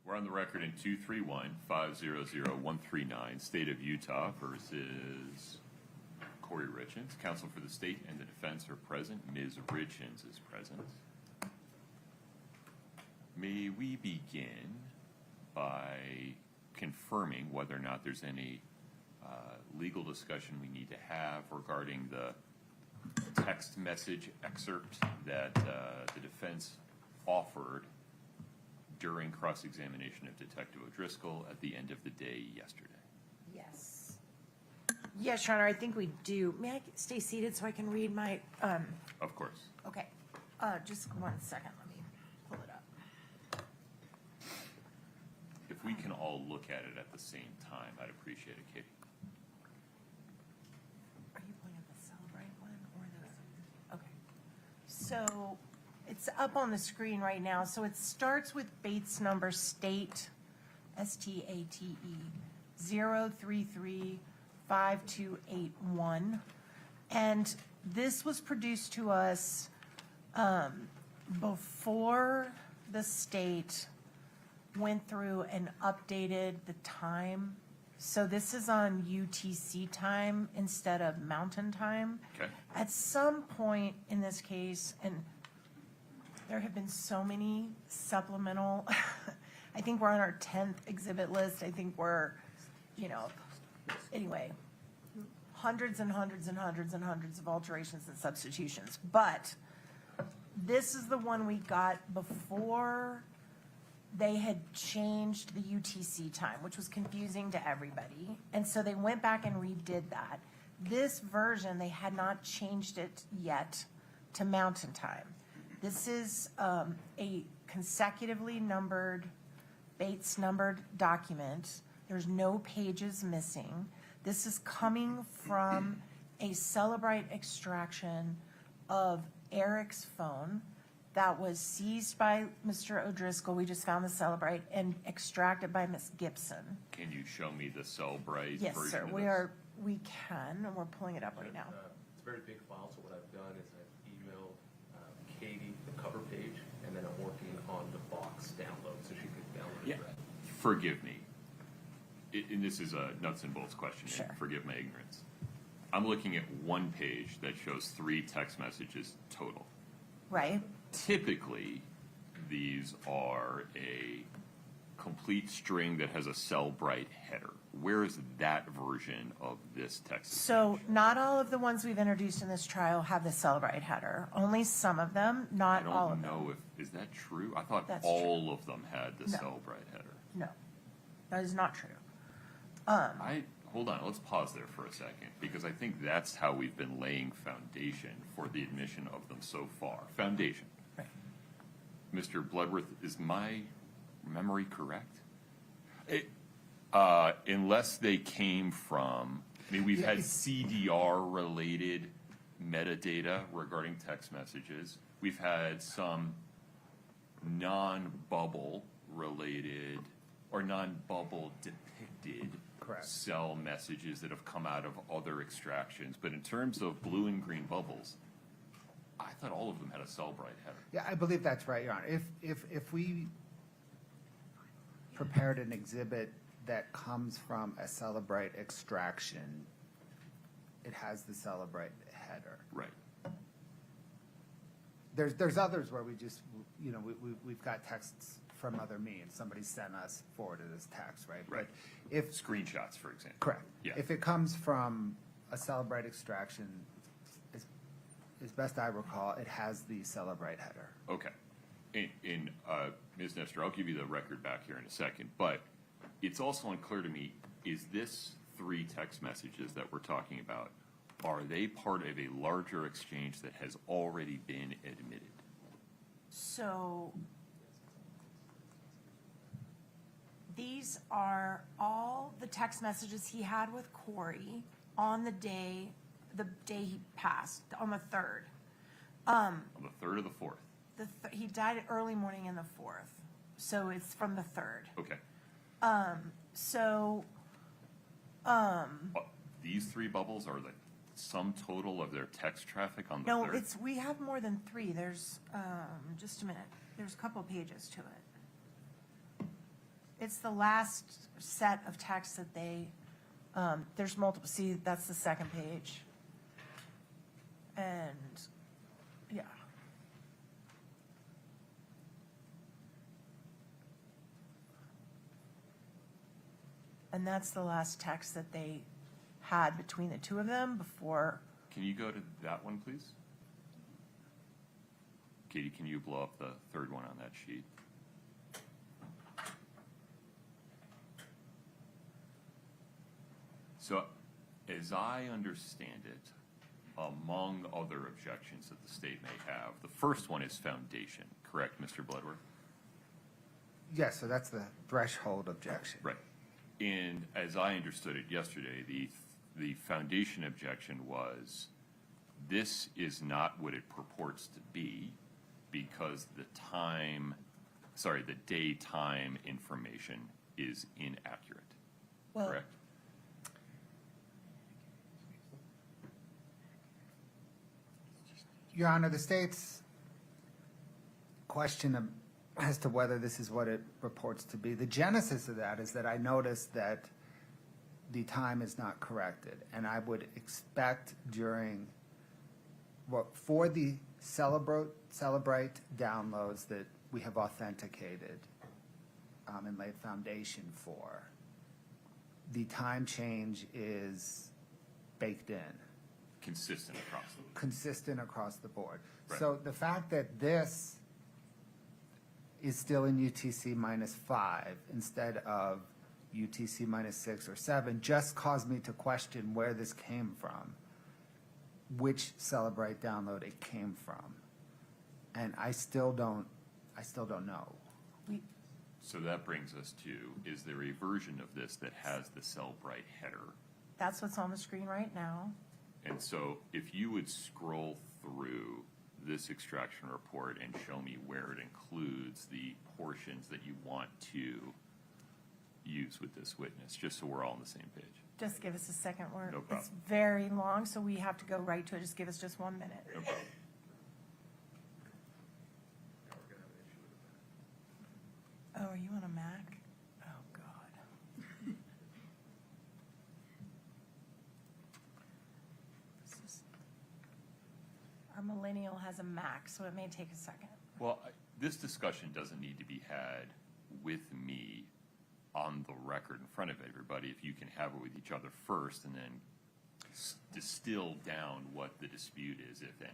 We're on the record in 231-500-139, State of Utah versus Kouri Richins. Counsel for the state and the defense are present. Ms. Richins is present. May we begin by confirming whether or not there's any legal discussion we need to have regarding the text message excerpt that the defense offered during cross-examination of Detective O'Driscoll at the end of the day yesterday. Yes. Yes, Your Honor, I think we do. May I stay seated so I can read my... Of course. Okay. Just 1 second. Let me pull it up. If we can all look at it at the same time, I'd appreciate it, Katie. Are you pulling up the Cellebrite one or the... Okay. So it's up on the screen right now. So it starts with Bates number state, STATE, 0335281. And this was produced to us before the state went through and updated the time. So this is on UTC time instead of mountain time. Okay. At some point in this case, and there have been so many supplemental, I think we're on our 10th exhibit list. I think we're, anyway, hundreds and hundreds and hundreds and hundreds of alterations and substitutions. But this is the one we got before they had changed the UTC time, which was confusing to everybody. And so they went back and redid that. This version, they had not changed it yet to mountain time. This is a consecutively numbered, Bates numbered document. There's no pages missing. This is coming from a Cellebrite extraction of Eric's phone that was seized by Mr. O'Driscoll. We just found the Cellebrite and extracted by Miss Gibson. Can you show me the Cellebrite Yes, version sir. of We this? are. We can, and we're pulling it up right now. It's a very big file, so what I've done is I've emailed Katie the cover page, and then I'm working on the box download, so she can download it. Right. Forgive me. And this is a nuts and bolts question. Sure. And forgive my ignorance. I'm looking at one page that shows 3 text messages total. Right. Typically, these are a complete string that has a Cellebrite header. Where is that version of this text So message? not all of the ones we've introduced in this trial have the Cellebrite header. Only some of them, not all I of don't them. know is that true? I thought That's all of them had the No. Cellebrite header. No, that is not true. Hold on, let's pause there for a second, because I think that's how we've been laying foundation for the admission of them so far. Foundation. Right. Mr. Bloodworth, is my memory correct? Unless they came from, we've had CDR-related metadata regarding text messages. We've had some non-bubble related or non-bubble depicted cell messages that have come out of other extractions. But in terms of blue and green bubbles, I thought all of them had a Cellebrite header. Yeah, I believe that's right, Your Honor. If we prepared an exhibit that comes from a Cellebrite extraction, it has the Cellebrite header. Right. There's others where we just, we've got texts from other means. Somebody sent us forwarded this text, right? Right. But if Screenshots, for example. correct, Yeah. if it comes from a Cellebrite extraction, as best I recall, it has the Cellebrite header. Okay. And Ms. Nestor, I'll give you the record back here in a second, but it's also unclear to me, is this 3 text messages that we're talking about, are they part of a larger exchange that has already been admitted? So these are all the text messages he had with Kouri on the day he passed, on the 3rd. On the 3rd or the 4th? He died early morning in the 4th, so it's from the 3rd. Okay. These 3 bubbles are the sum total of their text traffic on the 3rd? No, we have more than 3. There's, just a minute. There's a couple pages to it. It's the last set of text that they, there's multiple, see, that's the second page. And, yeah. And that's the last text that they had between the two of them before. Can you go to that one, please? Katie, can you blow up the third one on that sheet? So, as I understand it, among other objections that the state may have, the first one is foundation, correct, Mr. Bloodworth? Yes, so that's the threshold objection. Right. And as I understood it yesterday, the foundation objection was, this is not what it purports to be because the daytime information is inaccurate, Well, correct? Your Honor, the state's question as to whether this is what it purports to be, the genesis of that is that I noticed that the time is not corrected, and I would expect during, for the Cellebrite downloads that we have authenticated and laid foundation for, the time change is baked in. Consistent across the board. Right. So the fact that this is still in UTC -5 instead of UTC -6 or 7 just caused me to question where this came from, which Cellebrite download it came from, and I still don't know. So that brings us to, is there a version of this that has the Cellebrite header? That's what's on the screen right now. And so if you would scroll through this extraction report and show me where it includes the portions that you want to use with this witness, just so we're all on the same page. Just give us a second. No problem. It's very long, so we have to go right to it. Just give us just 1 minute. No problem. Now we're gonna have an issue with that. Oh, are you on a Mac? Oh, God. Our millennial has a Mac, so it may take a second. Well, this discussion doesn't need to be had with me on the record in front of everybody. If you can have it with each other first and then distill down what the dispute is, if any,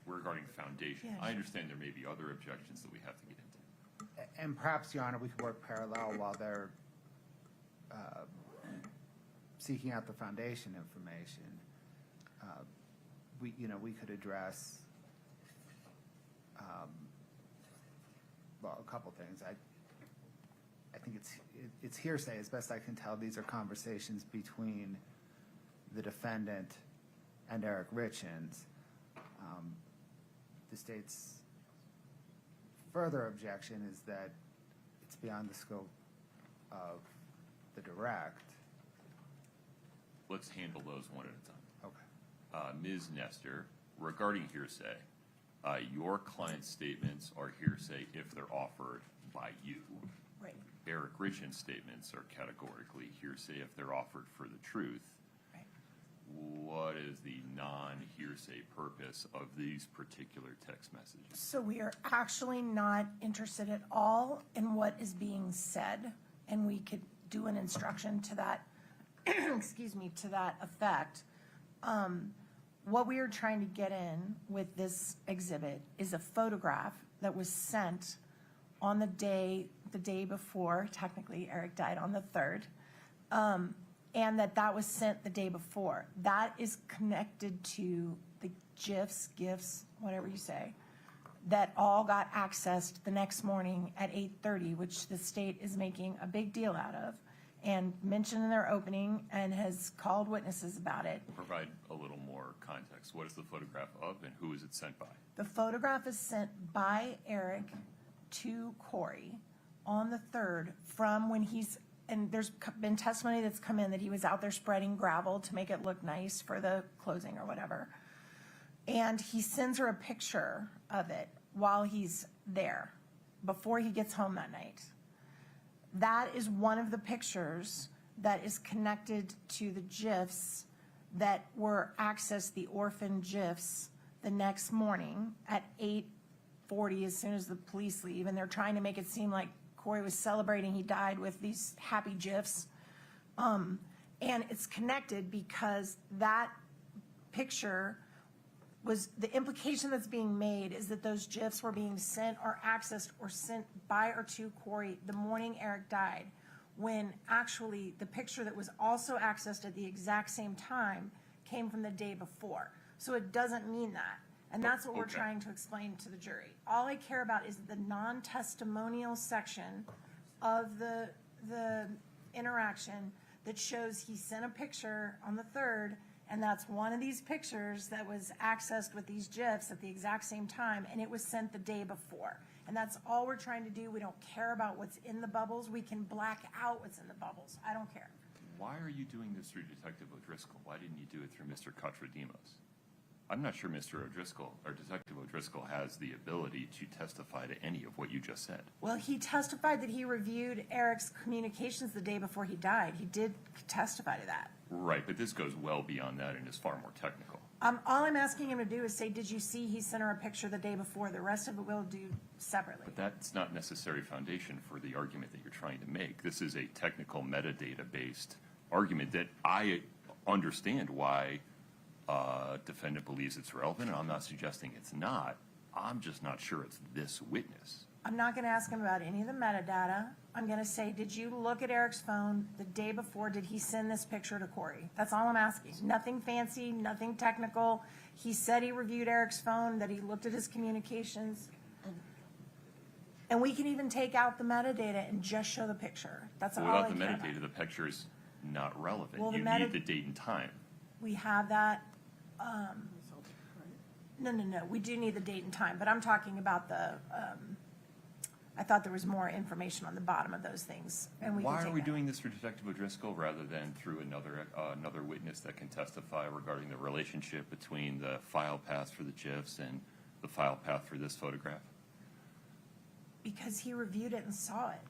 regarding foundation. Yeah, I sure. understand there may be other objections that we have to get into. And perhaps, Your Honor, we could work parallel while they're seeking out the foundation information. We could address, a couple things. I think it's hearsay, as best I can tell. These are conversations between the defendant and Eric Richins. The state's further objection is that it's beyond the scope of the direct. Let's handle those one at a time. Okay. Ms. Nestor, regarding hearsay, your client's statements are hearsay if they're offered by you. Right. Eric Richins' statements are categorically hearsay if they're offered for the truth. Right. What is the non-hearsay purpose of these particular text messages? So we are actually not interested at all in what is being said, and we could do an instruction to that, excuse me, to that effect. What we are trying to get in with this exhibit is a photograph that was sent on the day before. Technically, Eric died on the 3rd, and that was sent the day before. That is connected to the GIFs, whatever you say, that all got accessed the next morning at 8:30, which the state is making a big deal out of and mentioned in their opening and has called witnesses about it. Provide a little more context. What is the photograph of and who is it sent by? The photograph is sent by Eric to Kouri on the 3rd from when and there's been testimony that's come in that he was out there spreading gravel to make it look nice for the closing or whatever. And he sends her a picture of it while he's there, before he gets home that night. That is one of the pictures that is connected to the GIFs that were accessed, the orphan GIFs, the next morning at 8:40 as soon as the police leave. And they're trying to make it seem like Kouri was celebrating he died with these happy GIFs. And it's connected because that picture was, the implication that's being made is that those GIFs were being sent or accessed or sent by or to Kouri the morning Eric died, when actually the picture that was also accessed at the exact same time came from the day before. So it doesn't mean that. And that's what we're Okay. trying to explain to the jury. All I care about is the non-testimonial section of the interaction that shows he sent a picture on the 3rd, and that's one of these pictures that was accessed with these GIFs at the exact same time, and it was sent the day before. And that's all we're trying to do. We don't care about what's in the bubbles. We can black out what's in the bubbles. I don't care. Why are you doing this through Detective O'Driscoll? Why didn't you do it through Mr. Kotradimos? I'm not sure Mr. O'Driscoll or Detective O'Driscoll has the ability to testify to any of what you just said. Well, he testified that he reviewed Eric's communications the day before he died. He did testify to that. Right, but this goes well beyond that and is far more technical. All I'm asking him to do is say, did you see he sent her a picture the day before? The rest of it we'll do separately. But that's not necessary foundation for the argument that you're trying to make. This is a technical metadata-based argument that I understand why defendant believes it's relevant, and I'm not suggesting it's not. I'm just not sure it's this witness. I'm not going to ask him about any of the metadata. I'm going to say, did you look at Eric's phone the day before? Did he send this picture to Kouri? That's all I'm asking. Nothing fancy, nothing technical. He said he reviewed Eric's phone, that he looked at his communications. And we can even take out the metadata and just show the picture. That's all I Without the care about. metadata, the picture is not relevant. Well, the You meta- need the date and time. We have that. No. We do need the date and time, but I'm talking about the, I thought there was more information on the bottom of those things, and we can Why take are we that. doing this through Detective O'Driscoll rather than through another witness that can testify regarding the relationship between the file path for the GIFs and the file path for this photograph? Because he reviewed it and saw it.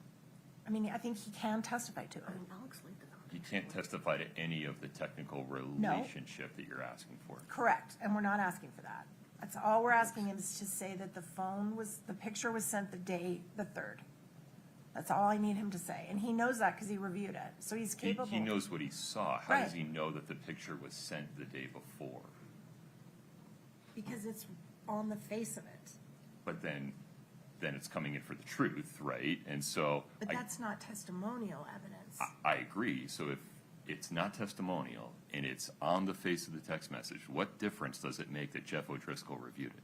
I mean, I think he can testify to it. You can't testify to any of the technical relationship that you're asking for. Correct, and we're not asking for that. That's all we're asking him is to say that the picture was sent the day, the 3rd. That's all I need him to say, and he knows that because he reviewed it, so he's capable. He knows what he saw. How Right. does he know that the picture was sent the day before? Because it's on the face of it. But then it's coming in for the truth, right? And so But that's not testimonial evidence. I agree. So if it's not testimonial and it's on the face of the text message, what difference does it make that Jeff O'Driscoll reviewed it?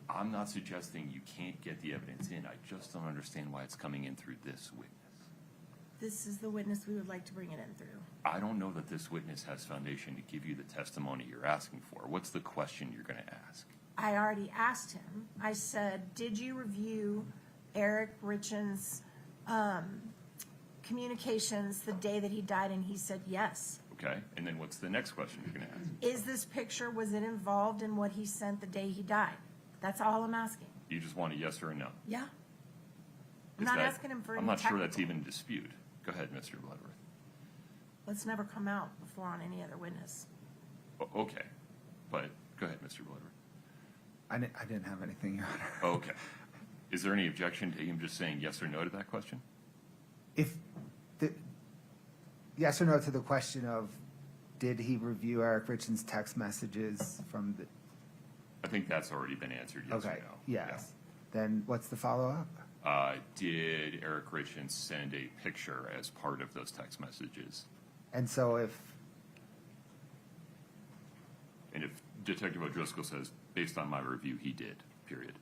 I'm not suggesting you can't get the evidence in. I just don't understand why it's coming in through this witness. This is the witness we would like to bring it in through. I don't know that this witness has foundation to give you the testimony you're asking for. What's the question you're going to ask? I already asked him. I said, did you review Eric Richins' communications the day that he died? And he said yes. Okay, and then what's the next question you're going to ask? Is this picture, was it involved in what he sent the day he died? That's all I'm asking. You just want a yes or a no? Yeah. I'm Is not that- asking him for any I'm not sure that's technical. even in dispute. Go ahead, Mr. Bloodworth. Let's never come out before on any other witness. Okay, but go ahead, Mr. Bloodworth. I didn't have anything, Your Honor. Okay. Is there any objection to him just saying yes or no to that question? If the, yes or no to the question of, did he review Eric Richins' text messages from the, I think that's already been answered, yes or okay, no. yes. Then what's the follow-up? Did Eric Richins send a picture as part of those text messages? And so if, And if Detective O'Driscoll says, based on my review, he did, period.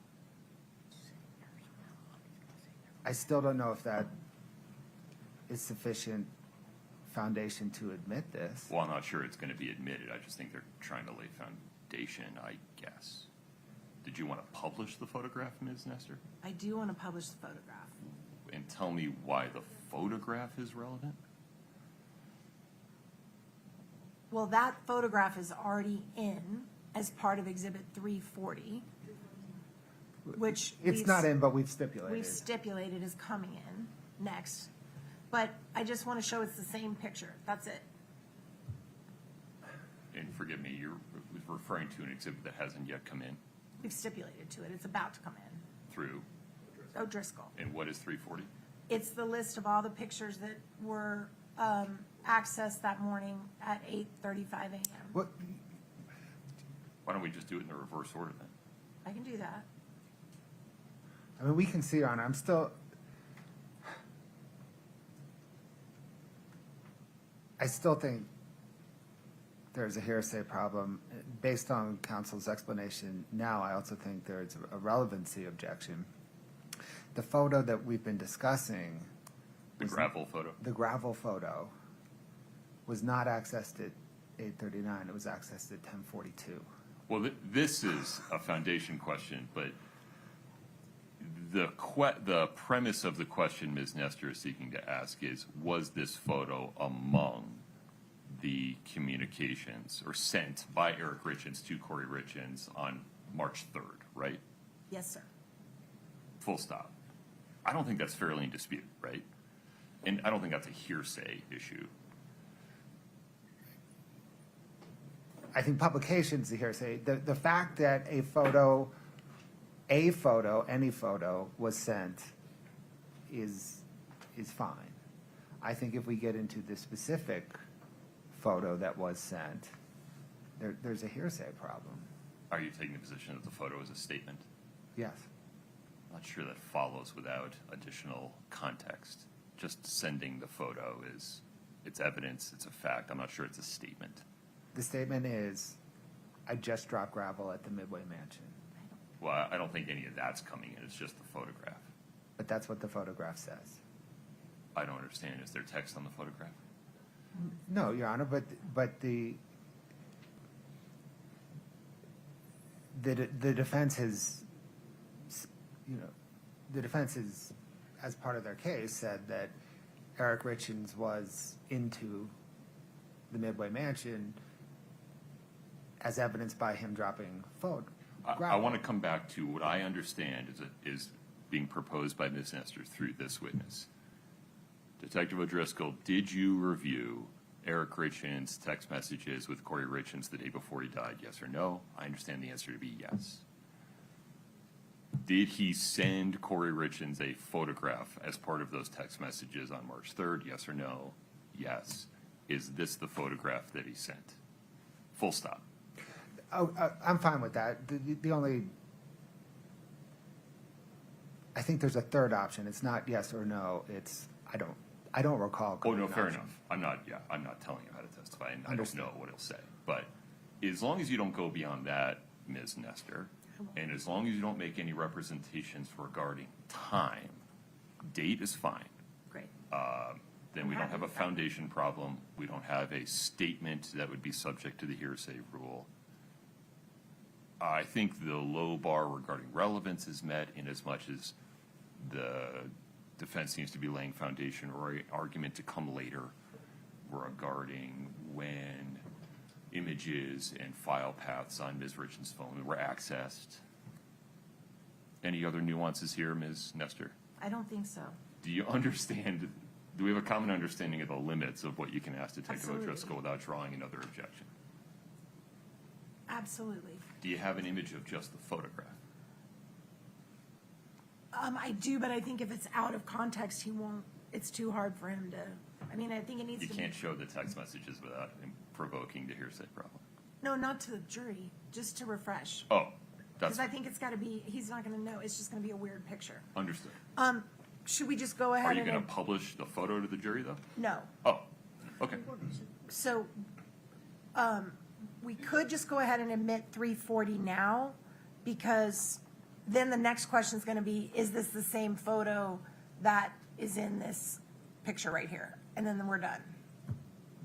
I still don't know if that is sufficient foundation to admit this. Well, I'm not sure it's going to be admitted. I just think they're trying to lay foundation, I guess. Did you want to publish the photograph, Ms. Nestor? I do want to publish the photograph. And tell me why the photograph is relevant? Well, that photograph is already in as part of Exhibit 340, which It's not in, but we've stipulated. we've stipulated is coming in. next. But I just want to show it's the same picture. That's it. And forgive me, you're referring to an exhibit that hasn't yet come in We've stipulated to it. It's about to come in. through, O'Driscoll. and what is 340? It's the list of all the pictures that were accessed that morning at 8:35 a.m. What, Why don't we just do it in the reverse order then? I can do that. I mean, we can see, Your Honor, I still think there's a hearsay problem. Based on counsel's explanation now, I also think there's a relevancy objection. The photo that we've been discussing, The gravel photo? the gravel photo, was not accessed at 8:39, it was accessed at 10:42. Well, this is a foundation question, but the premise of the question Ms. Nestor is seeking to ask is, was this photo among the communications or sent by Eric Richins to Kouri Richins on March 3rd, right? Yes, sir. Full stop. I don't think that's fairly in dispute, right? And I don't think that's a hearsay issue. I think publication's the hearsay. The fact that any photo was sent is fine. I think if we get into the specific photo that was sent, there's a hearsay problem. Are you taking the position that the photo is a statement? Yes. I'm not sure that follows without additional context. Just sending the photo it's evidence, it's a fact. I'm not sure it's a statement. The statement is, I just dropped gravel at the Midway Mansion. Well, I don't think any of that's coming in. It's just the photograph. But that's what the photograph says. I don't understand. Is there text on the photograph? No, Your Honor, but the defense has, the defense is, as part of their case, said that Eric Richins was into the Midway Mansion as evidenced by him dropping I gravel. want to come back to what I understand is being proposed by Ms. Nestor through this witness. Detective O'Driscoll, did you review Eric Richins' text messages with Kouri Richins the day before he died, yes or no? I understand the answer to be yes. Did he send Kouri Richins a photograph as part of those text messages on March 3rd, yes or no? Yes. Is this the photograph that he sent? Full stop. Oh, I'm fine with that. The only, I think there's a third option. It's not yes or no. It's, I don't recall. Oh, no, fair option. enough. I'm not telling him how to testify, and I don't Understood. know what he'll say. But as long as you don't go beyond that, Ms. Nestor, and as long as you don't make any representations regarding time, date is fine. Great. Then we don't have a foundation problem. We don't have a statement that would be subject to the hearsay rule. I think the low bar regarding relevance is met in as much as the defense seems to be laying foundation or an argument to come later regarding when images and file paths on Ms. Richins' phone were accessed. Any other nuances here, Ms. Nestor? I don't think so. Do you understand, do we have a common understanding of the limits of what you can ask Detective Absolutely. O'Driscoll without drawing another objection? Absolutely. Do you have an image of just the photograph? I do, but I think if it's out of context, he won't, it's too hard for him to, I mean, I think it needs You to be. can't show the text messages without provoking the hearsay problem. No, not to the jury, just to refresh. Oh, that's Because I think it's got to be, he's not going to know, it's just going to be a weird picture. understood. Should we just go Are ahead you and? going to publish the photo to the jury, though? No. Oh, okay. So, we could just go ahead and admit 340 now, because then the next question is going to be, is this the same photo that is in this picture right here? And then we're done.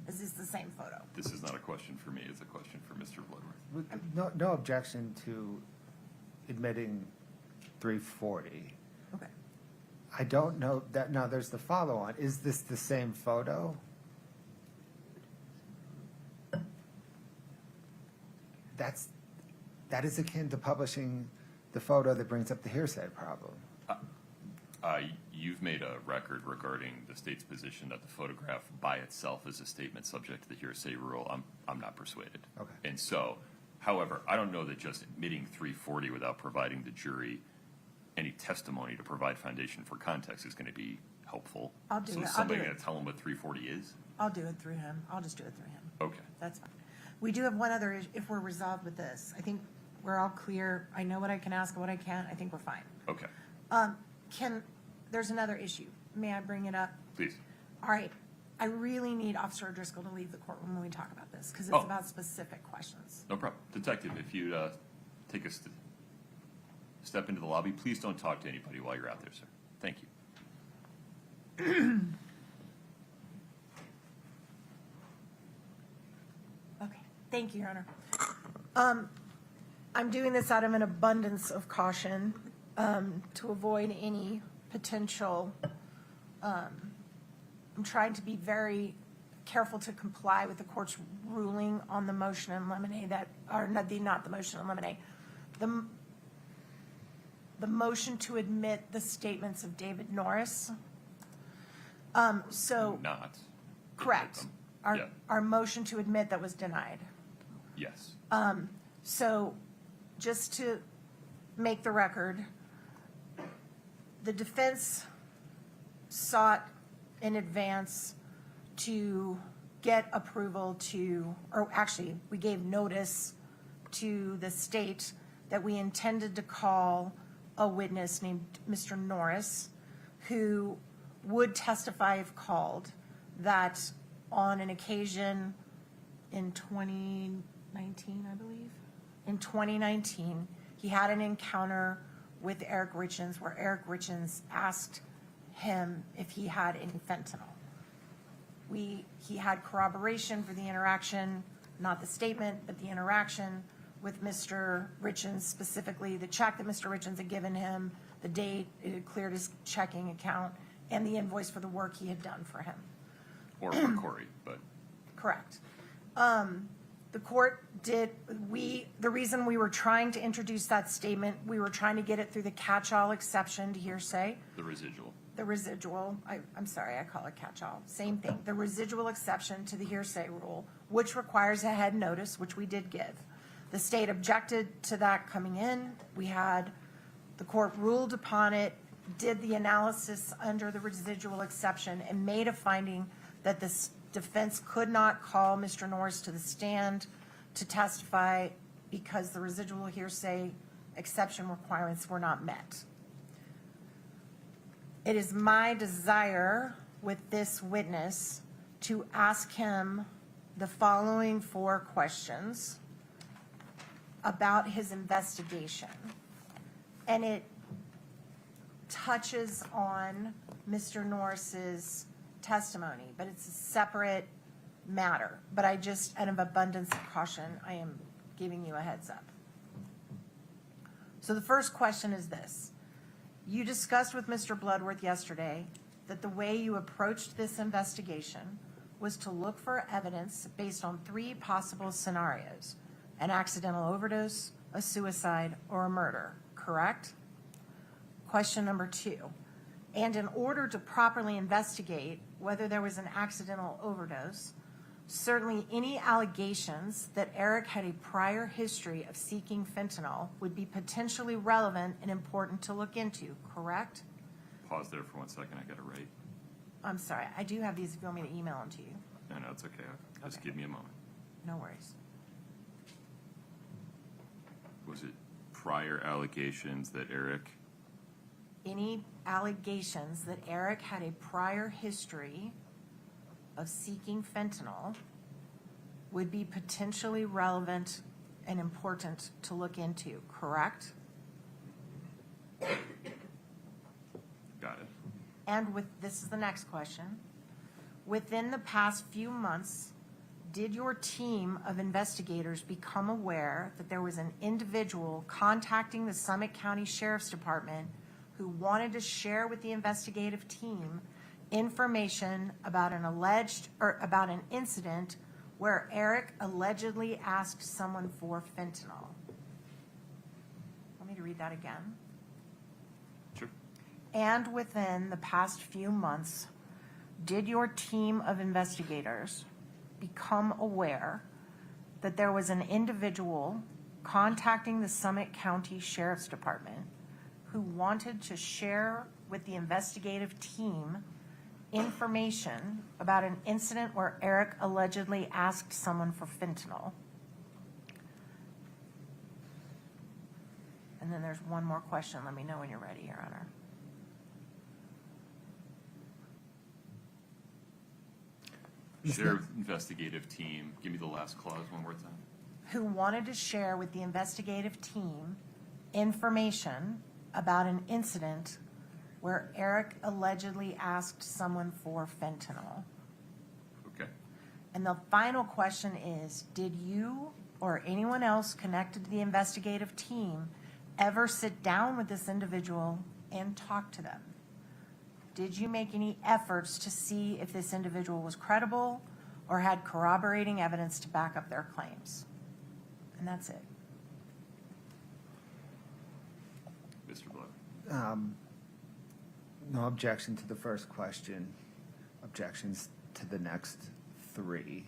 Is this the same photo? This is not a question for me, it's a question for Mr. Bloodworth. No objection to admitting 340. Okay. I don't know that, now there's the follow-on. Is this the same photo? That is akin to publishing the photo that brings up the hearsay problem. You've made a record regarding the state's position that the photograph by itself is a statement subject to the hearsay rule. I'm not persuaded. Okay. And so, however, I don't know that just admitting 340 without providing the jury any testimony to provide foundation for context is going to be helpful. I'll do so it. I'll somebody do it. going to tell them what 340 is? I'll do it through him. I'll just do it through him. Okay. That's fine. We do have one other, if we're resolved with this. I think we're all clear. I know what I can ask and what I can't. I think we're fine. Okay. There's another issue. May I bring it up? Please. All right. I really need Officer Driscoll to leave the courtroom when we talk about this, because it's Oh. about specific questions. No problem. Detective, if you'd take a step into the lobby, please don't talk to anybody while you're out there, sir. Thank you. Okay. Thank you, Your Honor. I'm doing this out of an abundance of caution to avoid any potential. I'm trying to be very careful to comply with the court's ruling on the motion in limine that, or not the motion in limine, the motion to admit the statements of David Norris. So, Not. correct. Yeah. Our motion to admit that was denied. Yes. So, just to make the record, the defense sought in advance to get approval to, or actually, we gave notice to the state that we intended to call a witness named Mr. Norris, who would testify if called, that on an occasion in 2019, I believe, in 2019, he had an encounter with Eric Richins where Eric Richins asked him if he had any fentanyl. He had corroboration for the interaction, not the statement, but the interaction with Mr. Richins, specifically the check that Mr. Richins had given him, the date it had cleared his checking account, and the invoice for the work he had done for him. Or for Kouri, but Correct. The court did, the reason we were trying to introduce that statement, we were trying to get it through the catch-all exception to hearsay. the residual. The residual, I'm sorry, I call it catch-all, same thing. The residual exception to the hearsay rule, which requires a head notice, which we did give. The state objected to that coming in. The court ruled upon it, did the analysis under the residual exception, and made a finding that the defense could not call Mr. Norris to the stand to testify because the residual hearsay exception requirements were not met. It is my desire with this witness to ask him the following 4 questions about his investigation. And it touches on Mr. Norris's testimony, but it's a separate matter. But I just, out of abundance of caution, I am giving you a heads up. So the first question is this. You discussed with Mr. Bloodworth yesterday that the way you approached this investigation was to look for evidence based on 3 possible scenarios: an accidental overdose, a suicide, or a murder, correct? Question number 2. And in order to properly investigate whether there was an accidental overdose, certainly any allegations that Eric had a prior history of seeking fentanyl would be potentially relevant and important to look into, correct? Pause there for 1 second. I got it right. I'm sorry, I do have these if you want me to email them to you. No, it's okay. Just Okay. give me a moment. No worries. Was it prior allegations that Eric? Any allegations that Eric had a prior history of seeking fentanyl would be potentially relevant and important to look into, correct? Got it. And this is the next question. Within the past few months, did your team of investigators become aware that there was an individual contacting the Summit County Sheriff's Department who wanted to share with the investigative team information about about an incident where Eric allegedly asked someone for fentanyl? Want me to read that again? Sure. and within the past few months, did your team of investigators become aware that there was an individual contacting the Summit County Sheriff's Department who wanted to share with the investigative team information about an incident where Eric allegedly asked someone for fentanyl? And then there's one more question. Let me know when you're ready, Your Honor. Sheriff investigative team, give me the last clause one more time. Who wanted to share with the investigative team information about an incident where Eric allegedly asked someone for fentanyl. Okay. And the final question is, did you or anyone else connected to the investigative team ever sit down with this individual and talk to them? Did you make any efforts to see if this individual was credible or had corroborating evidence to back up their claims? And that's it. Mr. Blood. No objection to the first question, objections to the next three.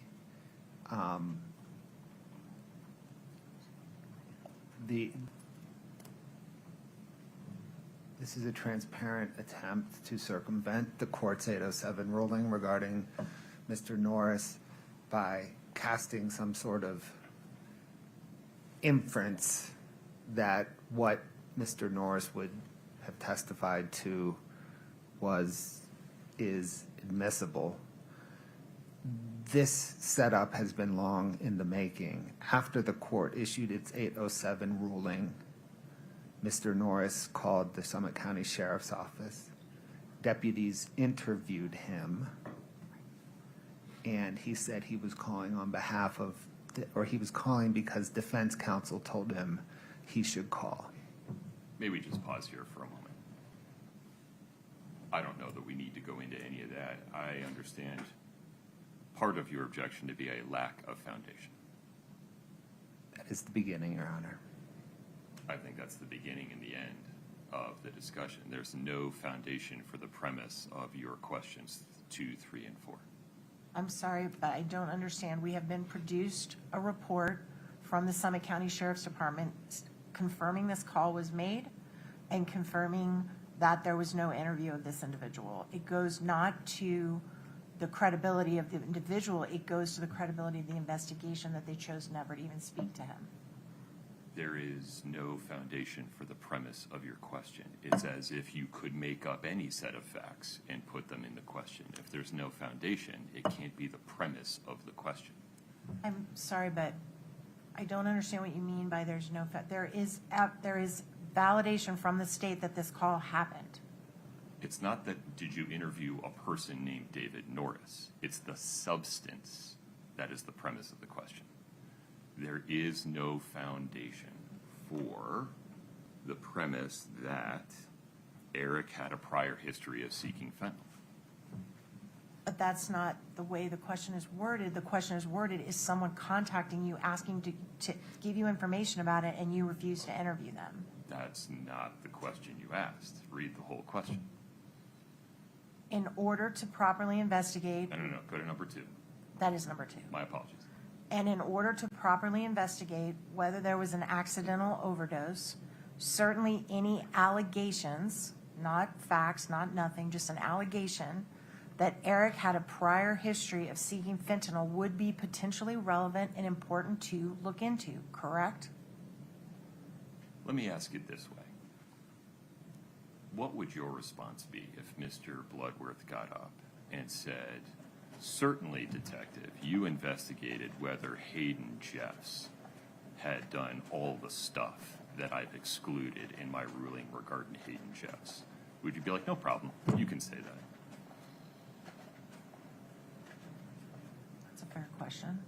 This is a transparent attempt to circumvent the court's 807 ruling regarding Mr. Norris by casting some sort of inference that what Mr. Norris would have testified to is admissible. This setup has been long in the making. After the court issued its 807 ruling, Mr. Norris called the Summit County Sheriff's Office. Deputies interviewed him, and he said he was calling on behalf of, or he was calling because defense counsel told him he should call. Maybe we just pause here for a moment. I don't know that we need to go into any of that. I understand part of your objection to be a lack of foundation. That is the beginning, Your Honor. I think that's the beginning and the end of the discussion. There's no foundation for the premise of your questions 2, 3, and 4. I'm sorry, but I don't understand. We have been produced a report from the Summit County Sheriff's Department confirming this call was made and confirming that there was no interview of this individual. It goes not to the credibility of the individual, it goes to the credibility of the investigation that they chose never to even speak to him. There is no foundation for the premise of your question. It's as if you could make up any set of facts and put them in the question. If there's no foundation, it can't be the premise of the question. I'm sorry, but I don't understand what you mean by there's no there is validation from the state that this call happened. It's not that did you interview a person named David Norris. It's the substance that is the premise of the question. There is no foundation for the premise that Eric had a prior history of seeking fentanyl. But that's not the way the question is worded. The question is worded, is someone contacting you, asking to give you information about it, and you refuse to interview them? That's not the question you asked. Read the whole question. In order to properly investigate, No. Go to number 2. that is number 2. My apologies. And in order to properly investigate whether there was an accidental overdose, certainly any allegations, not facts, not nothing, just an allegation, that Eric had a prior history of seeking fentanyl would be potentially relevant and important to look into, correct? Let me ask it this way. What would your response be if Mr. Bloodworth got up and said, certainly, detective, you investigated whether Hayden Jeffs had done all the stuff that I've excluded in my ruling regarding Hayden Jeffs? Would you be like, no problem, you can say that? That's a fair question.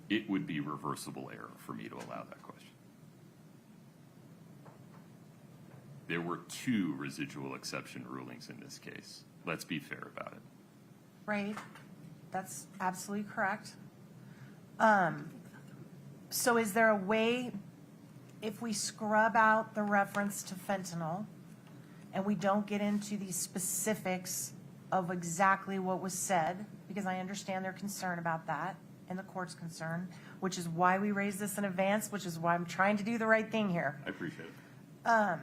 It would be reversible error for me to allow that question. There were 2 residual exception rulings in this case. Let's be fair about it. Right, that's absolutely correct. So is there a way, if we scrub out the reference to fentanyl and we don't get into the specifics of exactly what was said, because I understand their concern about that and the court's concern, which is why we raised this in advance, which is why I'm trying to do the right thing here. I appreciate it.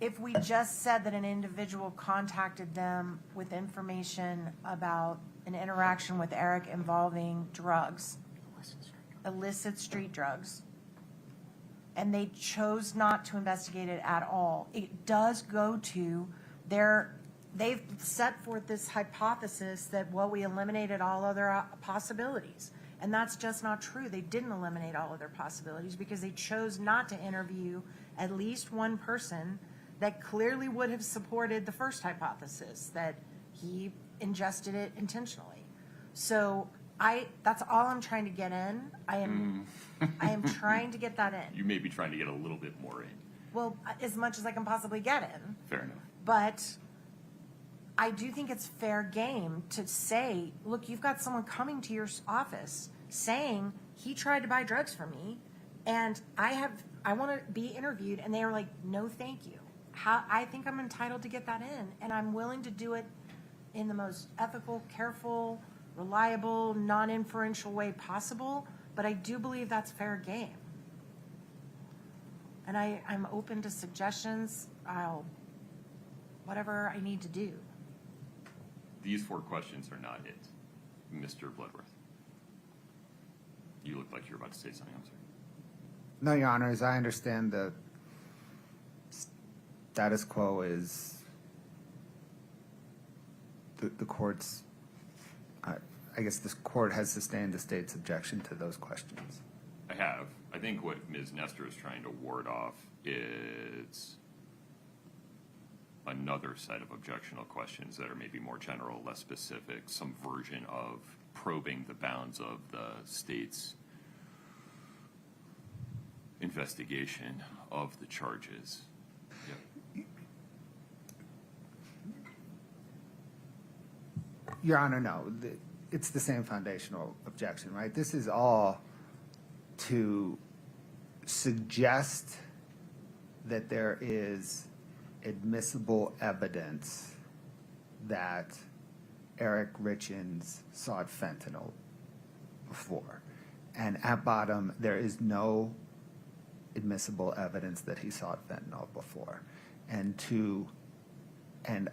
If we just said that an individual contacted them with information about an interaction with Eric involving drugs, illicit street drugs, and they chose not to investigate it at all, it does go to they've set forth this hypothesis that, well, we eliminated all other possibilities. And that's just not true. They didn't eliminate all other possibilities because they chose not to interview at least one person that clearly would have supported the first hypothesis, that he ingested it intentionally. So that's all I'm trying to get in. I am trying to get that in. You may be trying to get a little bit more in. Well, as much as I can possibly get in. Fair enough. But I do think it's fair game to say, look, you've got someone coming to your office saying he tried to buy drugs from me, and I want to be interviewed, and they are like, no, thank you. I think I'm entitled to get that in, and I'm willing to do it in the most ethical, careful, reliable, non-inferential way possible, but I do believe that's fair game. And I'm open to suggestions. Whatever I need to do. These 4 questions are not it, Mr. Bloodworth. You look like you're about to say something. I'm sorry. No, Your Honor, as I understand, the status quo is the court's, I guess this court has sustained the state's objection to those questions. I have. I think what Ms. Nestor is trying to ward off is another set of objectionable questions that are maybe more general, less specific, some version of probing the bounds of the state's investigation of the charges. Yep. Your Honor, no, it's the same foundational objection, right? This is all to suggest that there is admissible evidence that Eric Richins sought fentanyl before. And at bottom, there is no admissible evidence that he sought fentanyl before. And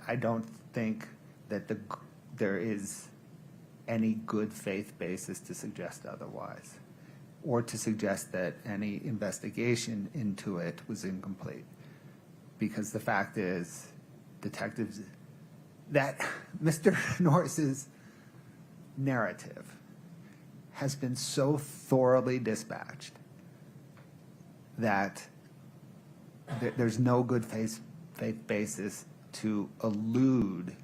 I don't think that there is any good faith basis to suggest otherwise, or to suggest that any investigation into it was incomplete. Because the fact is, detectives, that Mr. Norris's narrative has been so thoroughly dispatched that there's no good faith basis to allude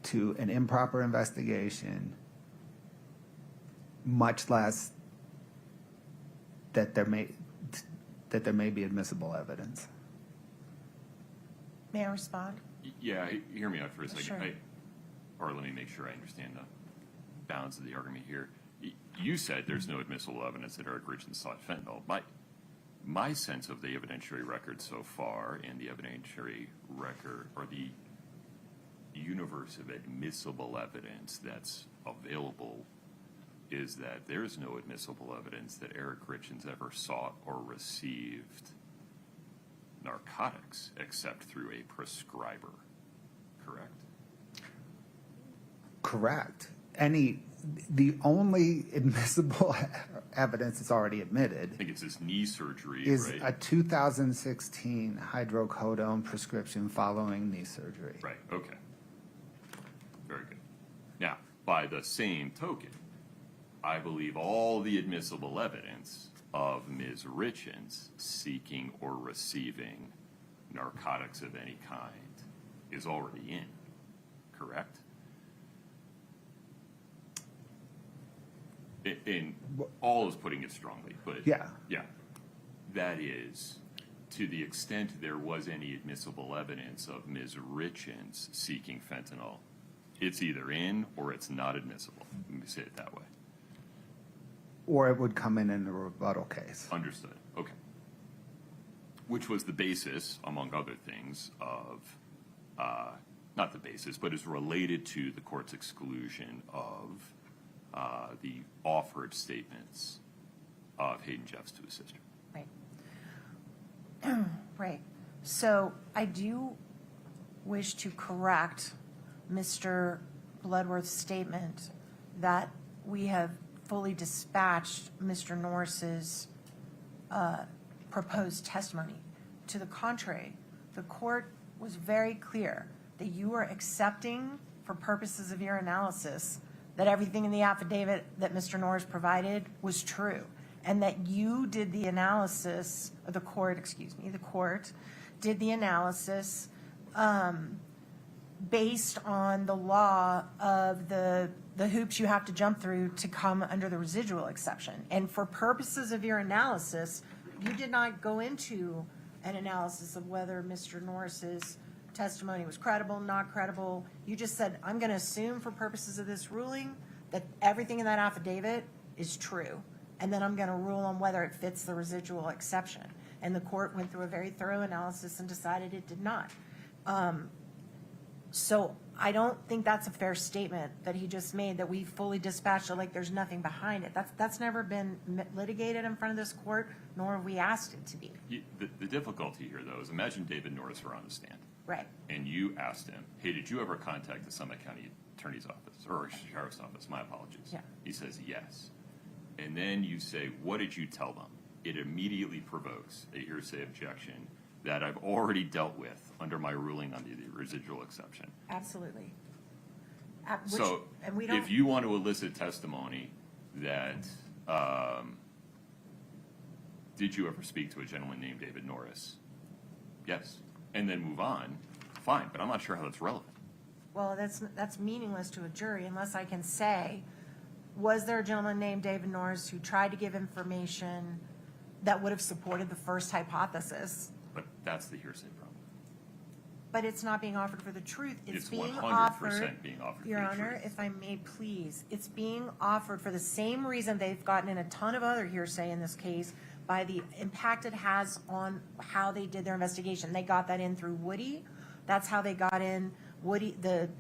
to an improper investigation, much less that there may be admissible evidence. May I respond? Yeah, hear me out for a second. Sure. Or let me make sure I understand the bounds of the argument here. You said there's no admissible evidence that Eric Richins sought fentanyl. My sense of the evidentiary record so far, and the evidentiary record, or the universe of admissible evidence that's available, is that there's no admissible evidence that Eric Richins ever sought or received narcotics except through a prescriber, correct? Correct. The only admissible evidence that's already admitted I think it's his knee surgery, is right? a 2016 hydrocodone prescription following knee surgery. Right, okay. Very good. Now, by the same token, I believe all the admissible evidence of Ms. Richins seeking or receiving narcotics of any kind is already in, correct? In all is putting it strongly, but Yeah. That is, to the extent there was any admissible evidence of Ms. Richins seeking fentanyl, it's either in or it's not admissible. Let me say it that way. Or it would come in a rebuttal case. Understood. Okay. which was the basis, among other things, of, not the basis, but is related to the court's exclusion of the offered statements of Hayden Jeffs to his sister. Right. Right. So I do wish to correct Mr. Bloodworth's statement that we have fully dispatched Mr. Norris's proposed testimony. To the contrary, the court was very clear that you were accepting, for purposes of your analysis, that everything in the affidavit that Mr. Norris provided was true, and that you did the analysis, the court did the analysis based on the law of the hoops you have to jump through to come under the residual exception. And for purposes of your analysis, you did not go into an analysis of whether Mr. Norris's testimony was credible, not credible. You just said, I'm going to assume for purposes of this ruling that everything in that affidavit is true. And then I'm going to rule on whether it fits the residual exception. And the court went through a very thorough analysis and decided it did not. So I don't think that's a fair statement that he just made, that we fully dispatched it like there's nothing behind it. That's never been litigated in front of this court, nor have we asked it to be. The difficulty here, though, is imagine David Norris were on the stand. Right. And you asked him, hey, did you ever contact the Summit County Attorney's Office, or Sheriff's Office? My apologies. Yeah. He says yes. And then you say, what did you tell them? It immediately provokes a hearsay objection that I've already dealt with under my ruling on the residual exception. Absolutely. And we don't. if you want to elicit testimony that, did you ever speak to a gentleman named David Norris? Yes. And then move on, fine, but I'm not sure how that's relevant. Well, that's meaningless to a jury unless I can say, was there a gentleman named David Norris who tried to give information that would have supported the first hypothesis? But that's the hearsay problem. But it's not being offered for the truth. It's being 100% offered, being offered Your for the Honor, truth. if I may please, it's being offered for the same reason they've gotten in a ton of other hearsay in this case, by the impact it has on how they did their investigation. They got that in through Woody. That's how they got in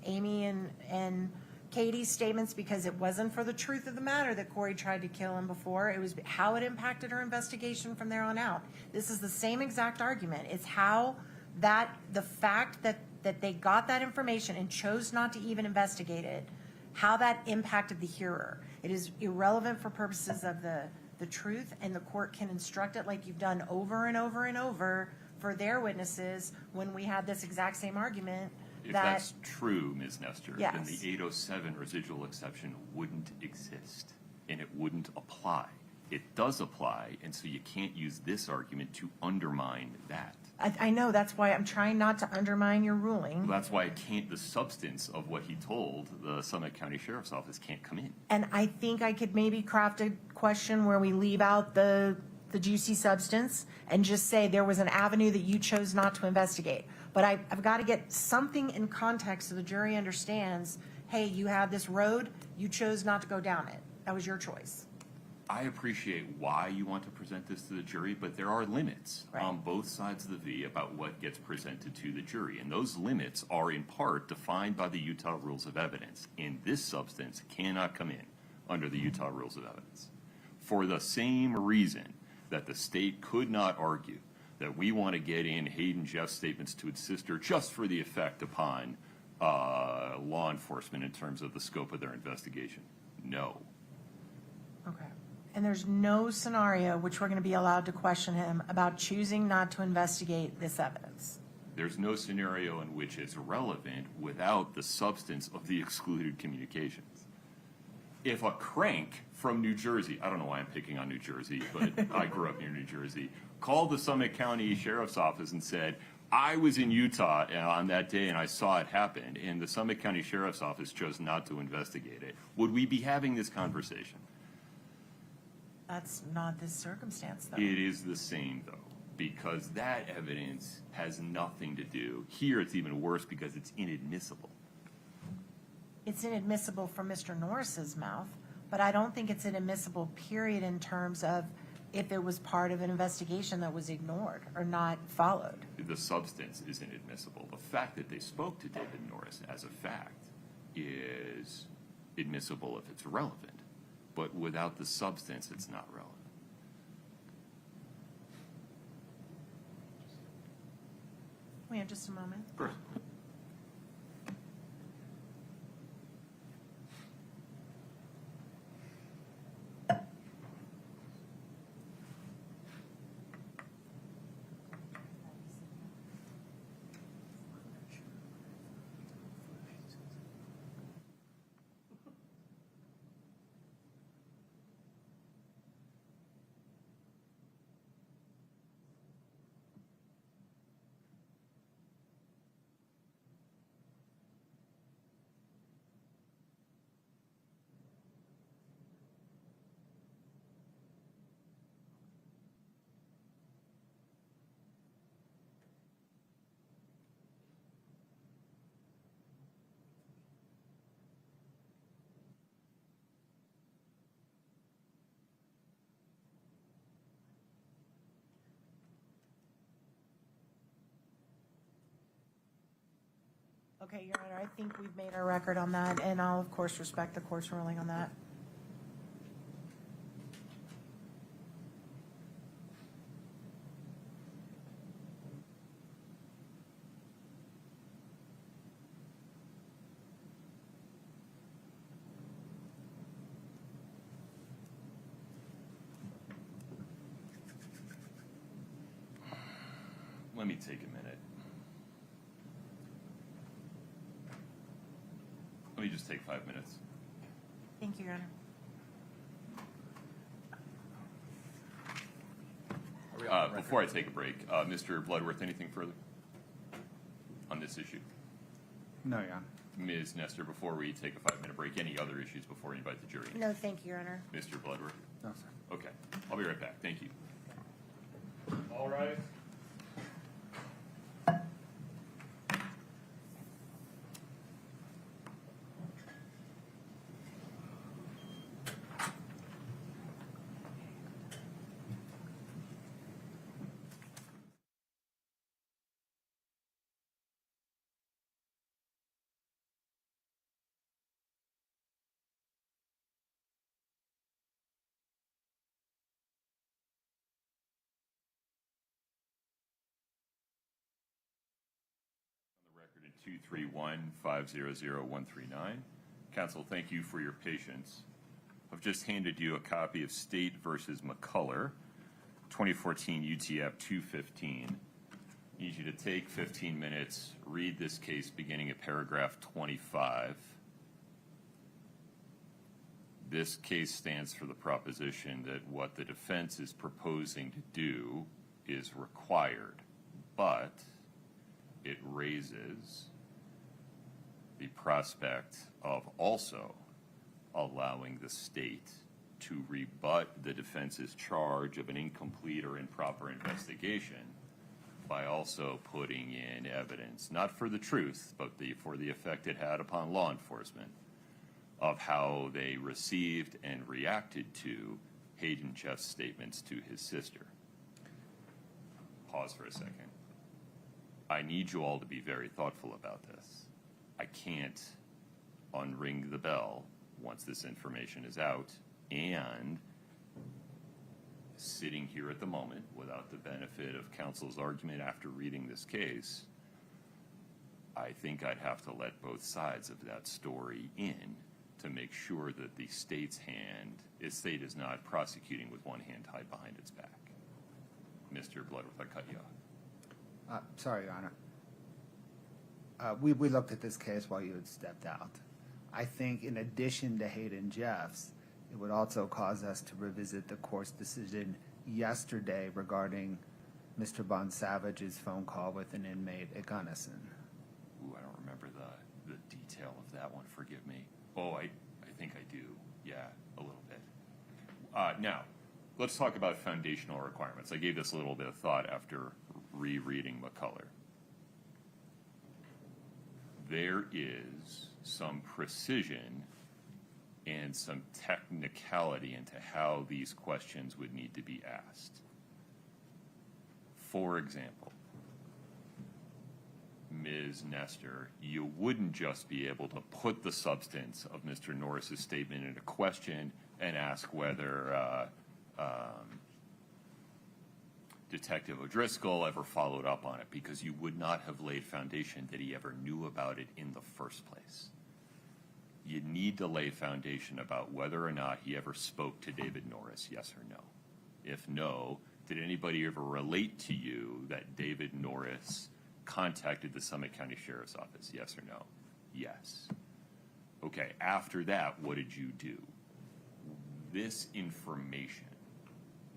Amy and Katie's statements, because it wasn't for the truth of the matter that Kouri tried to kill him before. It was how it impacted her investigation from there on out. This is the same exact argument. It's how the fact that they got that information and chose not to even investigate it, how that impacted the hearer. It is irrelevant for purposes of the truth, and the court can instruct it like you've done over and over and over for their witnesses when we had this exact same argument. If that's true, Ms. Nestor, then Yes. the 807 residual exception wouldn't exist, and it wouldn't apply. It does apply, and so you can't use this argument to undermine that. I know, that's why I'm trying not to undermine your ruling. That's why the substance of what he told the Summit County Sheriff's Office can't come in. And I think I could maybe craft a question where we leave out the juicy substance and just say there was an avenue that you chose not to investigate. But I've got to get something in context so the jury understands, hey, you have this road, you chose not to go down it. That was your choice. I appreciate why you want to present this to the jury, but there are limits Right. on both sides of the V about what gets presented to the jury. And those limits are in part defined by the Utah Rules of Evidence. And this substance cannot come in under the Utah Rules of Evidence. For the same reason that the state could not argue that we want to get in Hayden Jeff's statements to its sister just for the effect upon law enforcement in terms of the scope of their investigation. No. Okay. And there's no scenario which we're going to be allowed to question him about choosing not to investigate this evidence. There's no scenario in which it's relevant without the substance of the excluded communications. If a crank from New Jersey, I don't know why I'm picking on New Jersey, but I grew up near New Jersey, called the Summit County Sheriff's Office and said, I was in Utah on that day and I saw it happen, and the Summit County Sheriff's Office chose not to investigate it, would we be having this conversation? That's not this circumstance, though. It is the same, though, because that evidence has nothing to do. Here it's even worse because it's inadmissible. It's inadmissible from Mr. Norris's mouth, but I don't think it's inadmissible, period, in terms of if it was part of an investigation that was ignored or not followed. The substance isn't admissible. The fact that they spoke to David Norris as a fact is admissible if it's relevant, but without the substance, it's not relevant. We have just a moment. Sure. Okay, Your Honor, I think we've made our record on that, and I'll, of course, respect the court's ruling on that. Let me take a minute. Let me just take 5 minutes. Thank you, Your Honor. Before I take a break, Mr. Bloodworth, anything further on this issue? No, Your Honor. Ms. Nestor, before we take a 5-minute break, any other issues before we invite the jury? No, thank you, Your Honor. Mr. Bloodworth? No, sir. Okay, I'll be right back. Thank you. All right. Record in 231-500-139. Counsel, thank you for your patience. I've just handed you a copy of State versus McCull, 2014 UTF 215. I need you to take 15 minutes, read this case beginning at paragraph 25. This case stands for the proposition that what the defense is proposing to do is required, but it raises the prospect of also allowing the state to rebut the defense's charge of an incomplete or improper investigation by also putting in evidence, not for the truth, but for the effect it had upon law enforcement, of how they received and reacted to Hayden Jeff's statements to his sister. Pause for a second. I need you all to be very thoughtful about this. I can't unring the bell once this information is out, and sitting here at the moment without the benefit of counsel's argument after reading this case, I think I'd have to let both sides of that story in to make sure that the state is not prosecuting with one hand tied behind its back. Mr. Bloodworth, I cut you off. Sorry, Your Honor. We looked at this case while you had stepped out. I think in addition to Hayden Jeffs, it would also cause us to revisit the court's decision yesterday regarding Mr. Bonsavage's phone call with an inmate at Gunnison. Ooh, I don't remember the detail of that one. Forgive me. Oh, I think I do. Yeah, a little bit. Now, let's talk about foundational requirements. I gave this a little bit of thought after rereading McCull. There is some precision and some technicality into how these questions would need to be asked. For example, Ms. Nestor, you wouldn't just be able to put the substance of Mr. Norris's statement in a question and ask whether Detective O'Driscoll ever followed up on it, because you would not have laid foundation that he ever knew about it in the first place. You need to lay foundation about whether or not he ever spoke to David Norris, yes or no. If no, did anybody ever relate to you that David Norris contacted the Summit County Sheriff's Office, yes or no? Yes. Okay, after that, what did you do? This information,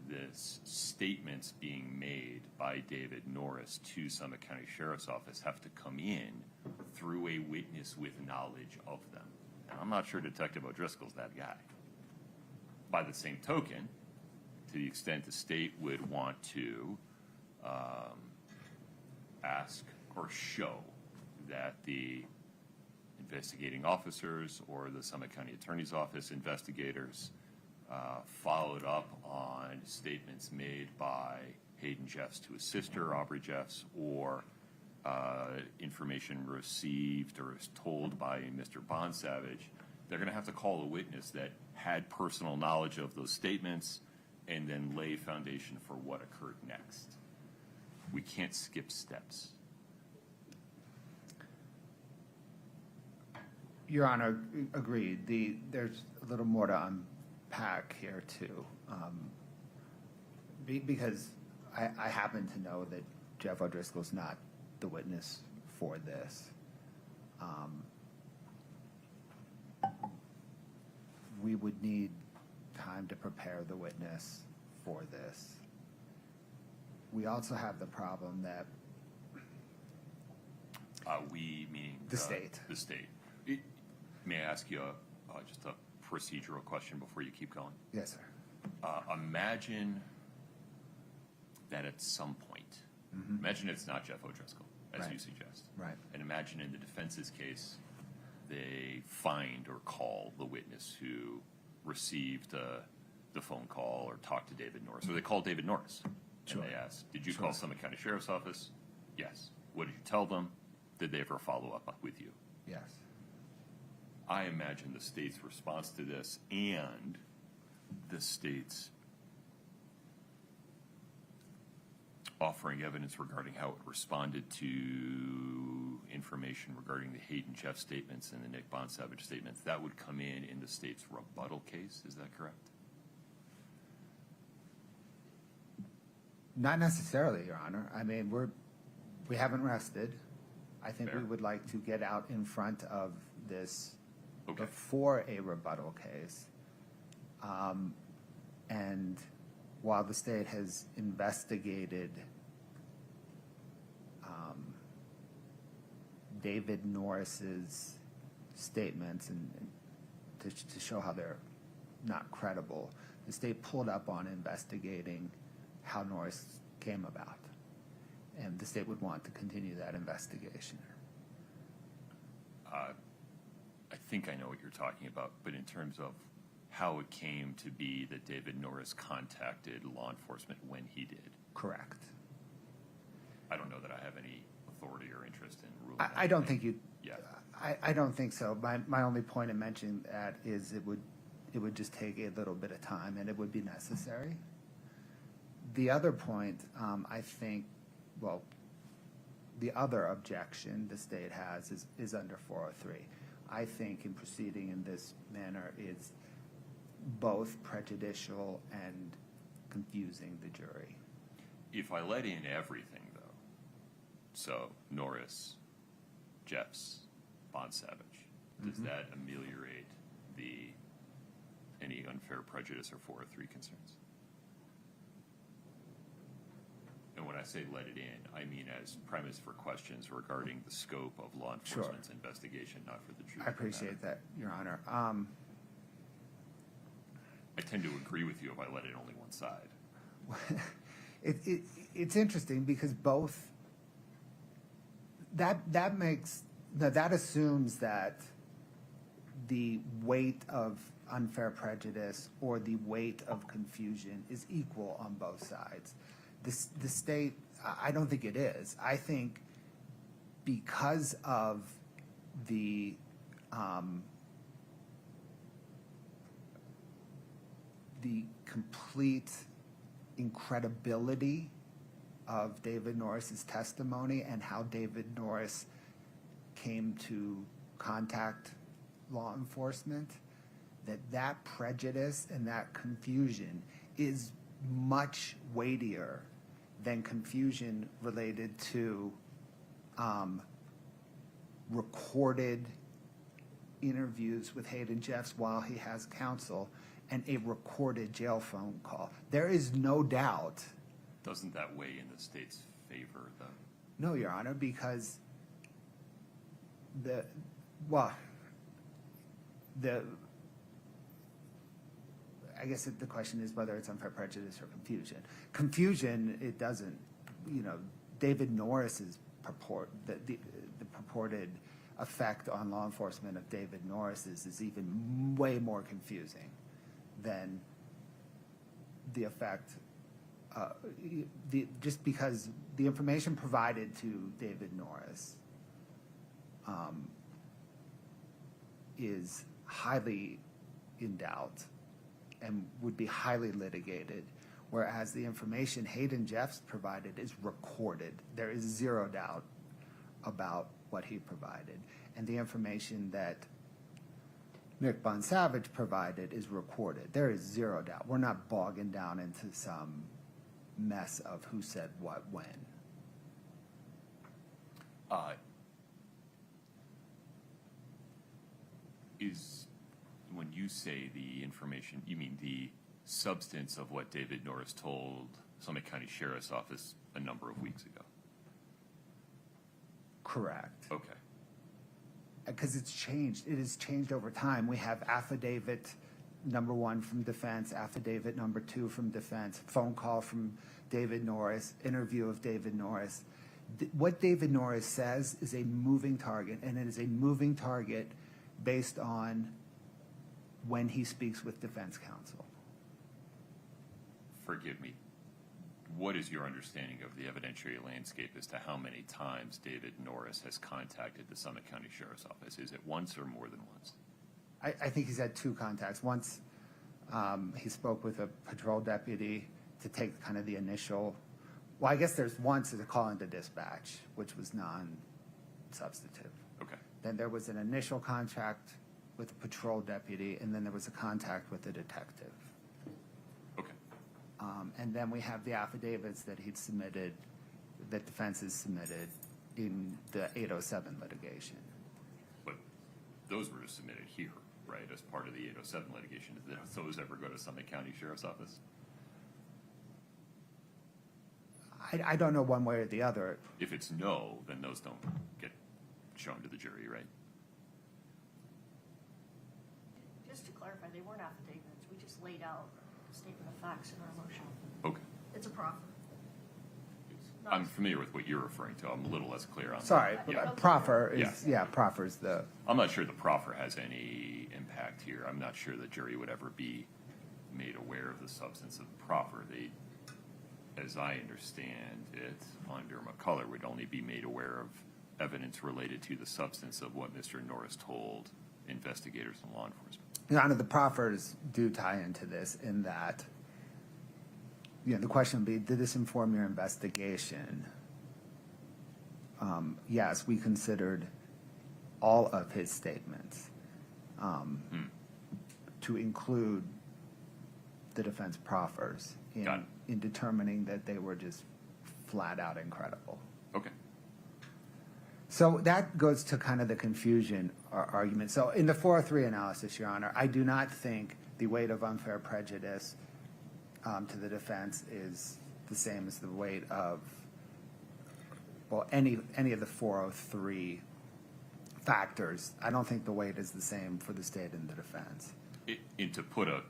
this statements being made by David Norris to Summit County Sheriff's Office have to come in through a witness with knowledge of them. And I'm not sure Detective O'Driscoll's that guy. By the same token, to the extent the state would want to ask or show that the investigating officers or the Summit County Attorney's Office investigators followed up on statements made by Hayden Jeffs to his sister, Aubrey Jeffs, or information received or is told by Mr. Bonsavage, they're going to have to call a witness that had personal knowledge of those statements and then lay foundation for what occurred next. We can't skip steps. Your Honor, agreed. There's a little more to unpack here too, because I happen to know that Jeff O'Driscoll's not the witness for this. We would need time to prepare the witness for this. We also have the problem that We meaning the state. The state. May I ask you just a procedural question before you keep going? Yes, sir. Imagine that at some point, imagine it's not Jeff O'Driscoll, as Right. you suggest. Right. And imagine in the defense's case, they find or call the witness who received the phone call or talked to David Norris, or they call David Norris. Sure. And they ask, did you Sure. call Summit County Sheriff's Office? Yes. What did you tell them? Did they ever follow up with you? Yes. I imagine the state's response to this and the state's offering evidence regarding how it responded to information regarding the Hayden Jeff statements and the Nick Bonsavage statements, that would come in the state's rebuttal case. Is that correct? Not necessarily, Your Honor. I mean, we haven't rested. I think we Fair. would like to get out in front of this Okay. before a rebuttal case. And while the state has investigated David Norris's statements and to show how they're not credible, the state pulled up on investigating how Norris came about. And the state would want to continue that investigation. I think I know what you're talking about, but in terms of how it came to be that David Norris contacted law enforcement when he did, Correct. I don't know that I have any authority or interest in ruling. I don't think you. Yeah. I don't think so. My only point in mentioning that is it would just take a little bit of time and it would be necessary. The other point, I think, well, the other objection the state has is under 403. I think in proceeding in this manner is both prejudicial and confusing the jury. If I let in everything, though, so Norris, Jeffs, Bonsavage, does that ameliorate any unfair prejudice or 403 concerns? And when I say let it in, I mean as premise for questions regarding the scope of law enforcement's investigation, not for the truth. I appreciate that, Your Honor. I tend to agree with you if I let in only one side. It's interesting because both that assumes that the weight of unfair prejudice or the weight of confusion is equal on both sides. The state, I don't think it is. I think because of the complete incredibility of David Norris's testimony and how David Norris came to contact law enforcement, that prejudice and that confusion is much weightier than confusion related to recorded interviews with Hayden Jeffs while he has counsel and a recorded jail phone call. There is no doubt. Doesn't that weigh in the state's favor, though? No, Your Honor, because I guess the question is whether it's unfair prejudice or confusion. Confusion, it doesn't, David Norris's the purported effect on law enforcement of David Norris's is even way more confusing than the effect, just because the information provided to David Norris is highly in doubt and would be highly litigated, whereas the information Hayden Jeffs provided is recorded. There is zero doubt about what he provided. And the information that Nick Bonsavage provided is recorded. There is zero doubt. We're not bogging down into some mess of who said what when. When you say the information, you mean the substance of what David Norris told Summit County Sheriff's Office a number of weeks ago? Correct. Okay. Because it's changed. It has changed over time. We have affidavit number 1 from defense, affidavit number 2 from defense, phone call from David Norris, interview of David Norris. What David Norris says is a moving target, and it is a moving target based on when he speaks with defense counsel. Forgive me. What is your understanding of the evidentiary landscape as to how many times David Norris has contacted the Summit County Sheriff's Office? Is it once or more than once? I think he's had 2 contacts. Once he spoke with a patrol deputy to take kind of the initial, well, I guess there's once a call into dispatch, which was non-substantive. Okay. Then there was an initial contact with a patrol deputy, and then there was a contact with a detective. Okay. And then we have the affidavits that he'd submitted, that defense has submitted in the 807 litigation. But those were just submitted here, right, as part of the 807 litigation. Did those ever go to Summit County Sheriff's Office? I don't know one way or the other. If it's no, then those don't get shown to the jury, right? Just to clarify, they weren't affidavits. We just laid out a statement of facts in our motion. Okay. It's a proffer. I'm familiar with what you're referring to. I'm a little less clear on Sorry, that. Yeah. proffer is, proffer's the, I'm not sure the proffer has any impact here. I'm not sure the jury would ever be made aware of the substance of the proffer. They, as I understand it, under McCull, would only be made aware of evidence related to the substance of what Mr. Norris told investigators and law enforcement. Your Honor, the proffers do tie into this in that, the question would be, did this inform your investigation? Yes, we considered all of his statements to include the defense proffers in determining that they were just flat out incredible. Okay. So that goes to kind of the confusion argument. So in the 403 analysis, Your Honor, I do not think the weight of unfair prejudice to the defense is the same as the weight of, well, any of the 403 factors. I don't think the weight is the same for the state and the defense. And to put a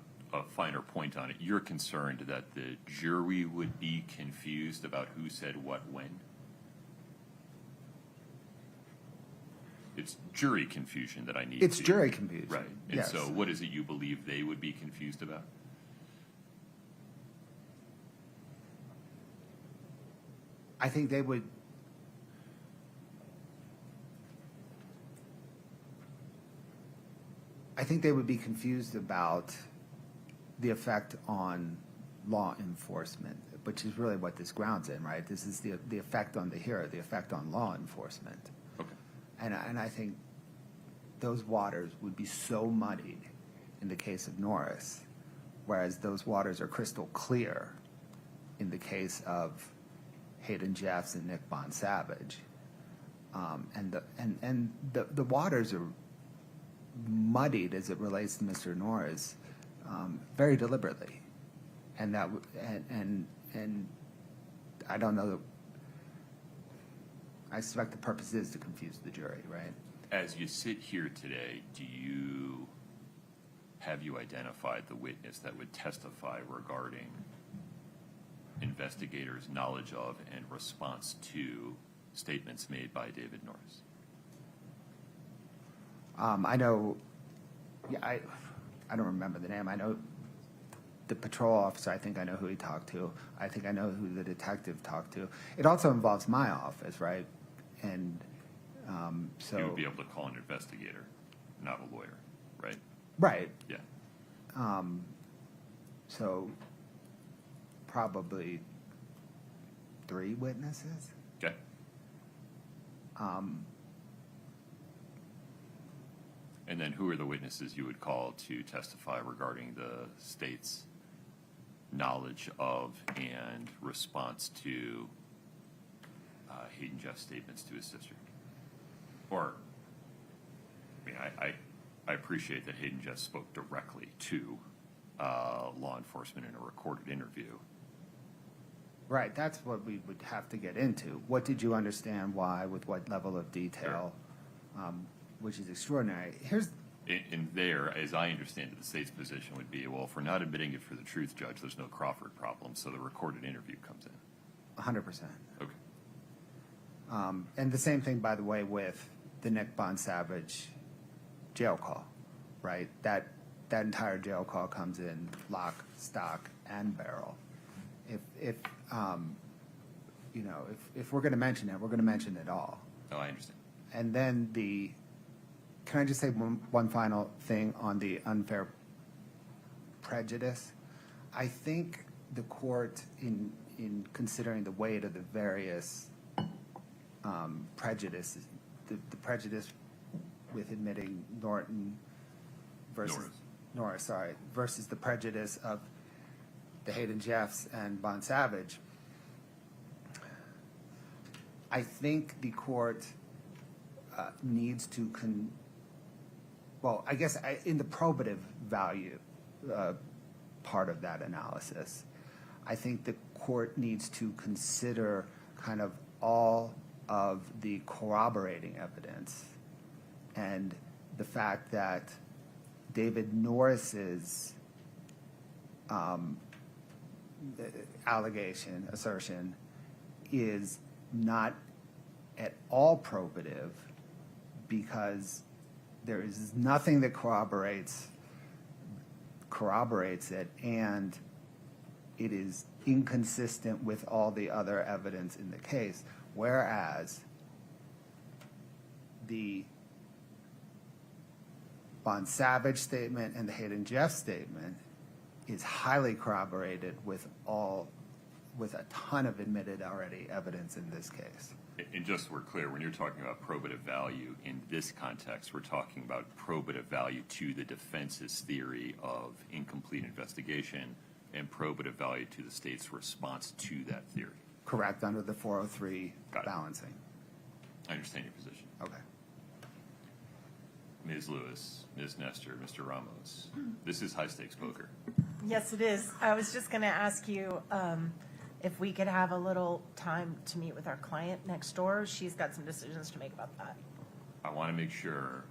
finer point on it, you're concerned that the jury would be confused about who said what when? It's jury confusion that I need It's to. jury confusion. Right. And Yes. so what is it you believe they would be confused about? I think they would. I think they would be confused about the effect on law enforcement, which is really what this grounds in, right? This is the effect on the hearer, the effect on law enforcement. Okay. And I think those waters would be so muddied in the case of Norris, whereas those waters are crystal clear in the case of Hayden Jeffs and Nick Bond Savage. And the waters are muddied as it relates to Mr. Norris very deliberately. And that and I don't know. I suspect the purpose is to confuse the jury, right? As you sit here today, have you identified the witness that would testify regarding investigators' knowledge of and response to statements made by David Norris? I know. Yeah, I don't remember the name. I know the patrol officer. I think I know who he talked to. I think I know who the detective talked to. It also involves my office, right? And so You would be able to call an investigator, not a lawyer, right? right. Yeah. So probably 3 witnesses. Okay. And then who are the witnesses you would call to testify regarding the state's knowledge of and response to Hayden Jeff's statements to his sister? Or, I mean, I appreciate that Hayden Jeff spoke directly to law enforcement in a recorded interview. Right, that's what we would have to get into. What did you understand, why, with what level of detail, which is extraordinary. Here's In there, as I understand it, the state's position would be, well, if we're not admitting it for the truth, Judge, there's no Crawford problem, so the recorded interview comes in. 100%. Okay. And the same thing, by the way, with the Nick Bond Savage jail call, right? That entire jail call comes in lock, stock, and barrel. If we're going to mention it, we're going to mention it all. Oh, I understand. And then can I just say one final thing on the unfair prejudice? I think the court, in considering the weight of the various prejudices, the prejudice with admitting Norris, versus the prejudice of the Hayden Jeffs and Bond Savage, I think the court needs to in the probative value part of that analysis, I think the court needs to consider kind of all of the corroborating evidence and the fact that David Norris's assertion is not at all probative because there is nothing that corroborates it, and it is inconsistent with all the other evidence in the case, whereas the Bond Savage statement and the Hayden Jeff statement is highly corroborated with a ton of admitted already evidence in this case. And just so we're clear, when you're talking about probative value in this context, we're talking about probative value to the defense's theory of incomplete investigation and probative value to the state's response to that theory. Correct, under the 403 Got it. balancing. I understand your position. Okay. Ms. Lewis, Ms. Nestor, Mr. Ramos, this is high-stakes poker. Yes, it is. I was just going to ask you if we could have a little time to meet with our client next door. She's got some decisions to make about that. I want to make sure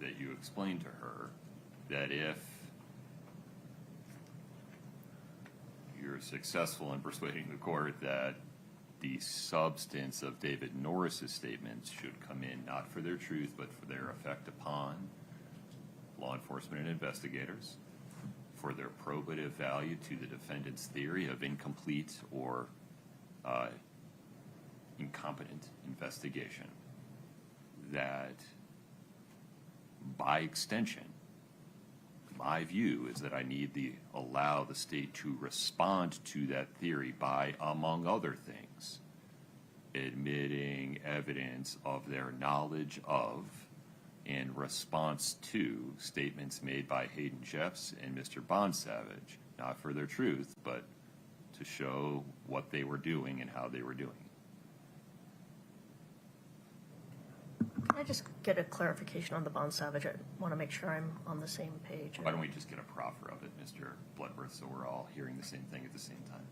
that you explain to her that if you're successful in persuading the court that the substance of David Norris's statements should come in not for their truth, but for their effect upon law enforcement and investigators, for their probative value to the defendant's theory of incomplete or incompetent investigation. That, by extension, my view is that I need to allow the state to respond to that theory by, among other things, admitting evidence of their knowledge of in response to statements made by Hayden Jeffs and Mr. Bonsavage, not for their truth, but to show what they were doing and how they were doing it. Can I just get a clarification on the Bonsavage? I want to make sure I'm on the same page. Why don't we just get a proffer of it, Mr. Bloodworth, so we're all hearing the same thing at the same time?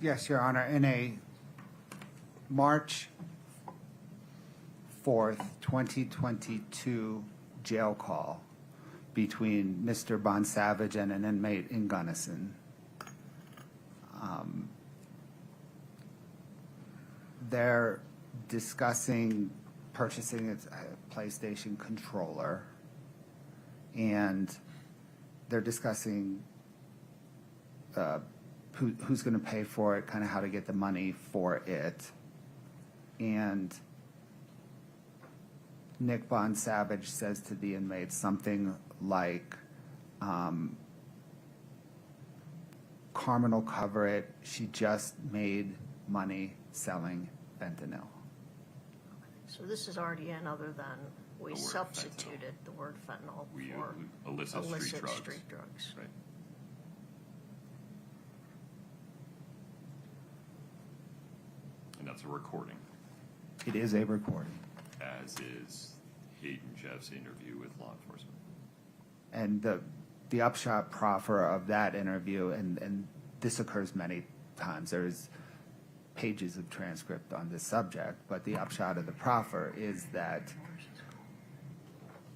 Yes, Your Honor. In a March 4th, 2022 jail call between Mr. Bonsavage and an inmate in Gunnison, they're discussing purchasing a PlayStation controller, and they're discussing who's going to pay for it, kind of how to get the money for it. And Nick Bonsavage says to the inmate something like, Carmen will cover it. She just made money selling fentanyl. So this is already in, other than we The word substituted the word fentanyl We for illicit street drugs. street drugs. Right. And that's a recording, It is a recording. as is Hayden Jeff's interview with law enforcement. And the upshot proffer of that interview, and this occurs many times, there's pages of transcript on this subject, but the upshot of the proffer is that